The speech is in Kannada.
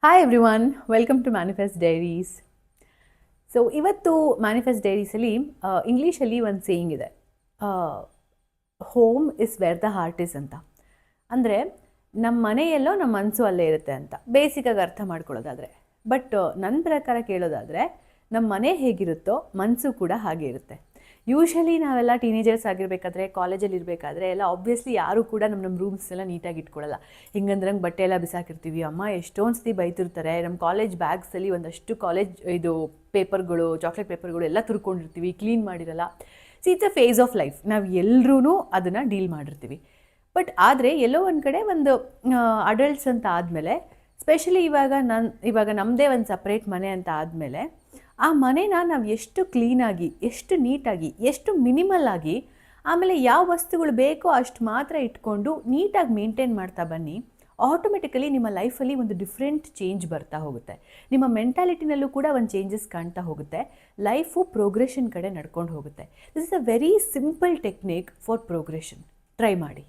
Hi everyone, welcome to Manifest Diaries. So ಇವತ್ತು ಮ್ಯಾನಿಫೆಸ್ಟ್ ಡೈರೀಸಲ್ಲಿ ಇಂಗ್ಲೀಷಲ್ಲಿ ಒಂದು ಸೇಯಿಂಗ್ ಇದೆ, home is where the heart is ಅಂತ. ಅಂದರೆ ನಮ್ಮ ಮನೆಯಲ್ಲೋ ನಮ್ಮ ಮನಸ್ಸು ಅಲ್ಲೇ ಇರುತ್ತೆ ಅಂತ ಬೇಸಿಕಾಗಿ ಅರ್ಥ ಮಾಡ್ಕೊಳ್ಳೋದಾದರೆ. ಬಟ್ ನನ್ನ ಪ್ರಕಾರ ಕೇಳೋದಾದರೆ ನಮ್ಮ ಮನೆ ಹೇಗಿರುತ್ತೋ ಮನಸ್ಸು ಕೂಡ ಹಾಗೆ ಇರುತ್ತೆ. ಯೂಶ್ವಲಿ ನಾವೆಲ್ಲ ಟೀನೇಜರ್ಸ್ ಆಗಿರಬೇಕಾದ್ರೆ, ಕಾಲೇಜಲ್ಲಿ ಇರಬೇಕಾದ್ರೆ ಎಲ್ಲ ಆಬ್ವಿಯಸ್ಲಿ ಯಾರೂ ಕೂಡ ನಮ್ಮ ರೂಮ್ಸ್ ಎಲ್ಲ ನೀಟಾಗಿ ಇಟ್ಕೊಳ್ಳಲ್ಲ. ಹಿಂಗಂದ್ರಂಗೆ ಬಟ್ಟೆ ಎಲ್ಲ ಬಿಸಾಕಿರ್ತೀವಿ. ಅಮ್ಮ ಎಷ್ಟೊಂದು ಸತಿ ಬೈತಿರ್ತಾರೆ. ನಮ್ಮ ಕಾಲೇಜ್ ಬ್ಯಾಗ್ಸಲ್ಲಿ ಒಂದಷ್ಟು ಕಾಲೇಜ್ ಪೇಪರ್ಗಳು, ಚಾಕ್ಲೇಟ್ ಪೇಪರ್ಗಳು ಎಲ್ಲ ತುರ್ಕೊಂಡಿರ್ತೀವಿ, ಕ್ಲೀನ್ ಮಾಡಿರಲ್ಲ. It's a phase of life. ನಾವು ಎಲ್ಲರೂ ಅದನ್ನು ಡೀಲ್ ಮಾಡಿರ್ತೀವಿ. ಬಟ್ ಆದರೆ ಎಲ್ಲೋ ಒಂದು ಕಡೆ ಒಂದು ಅಡಲ್ಟ್ಸ್ ಅಂತ ಆದಮೇಲೆ, ಸ್ಪೆಷಲಿ ಇವಾಗ ನಮ್ಮದೇ ಒಂದು ಸಪ್ರೇಟ್ ಮನೆ ಅಂತ ಆದಮೇಲೆ, ಆ ಮನೇನ ನಾವು ಎಷ್ಟು ಕ್ಲೀನಾಗಿ, ಎಷ್ಟು ನೀಟಾಗಿ, ಎಷ್ಟು ಮಿನಿಮಲ್ ಆಗಿ, ಆಮೇಲೆ ಯಾವ ವಸ್ತುಗಳು ಬೇಕೋ ಅಷ್ಟು ಮಾತ್ರ ಇಟ್ಕೊಂಡು ನೀಟಾಗಿ ಮೇಂಟೈನ್ ಮಾಡ್ತಾ ಬನ್ನಿ, ಆಟೋಮೆಟಿಕಲಿ ನಿಮ್ಮ ಲೈಫಲ್ಲಿ ಒಂದು ಡಿಫ್ರೆಂಟ್ ಚೇಂಜ್ ಬರ್ತಾ ಹೋಗುತ್ತೆ. ನಿಮ್ಮ ಮೆಂಟಾಲಿಟಿನಲ್ಲೂ ಕೂಡ ಒಂದು ಚೇಂಜಸ್ ಕಾಣ್ತಾ ಹೋಗುತ್ತೆ. ಲೈಫು ಪ್ರೋಗ್ರೆಷನ್ ಕಡೆ ನಡ್ಕೊಂಡು ಹೋಗುತ್ತೆ. This is a very simple technique for progression. Try ಮಾಡಿ.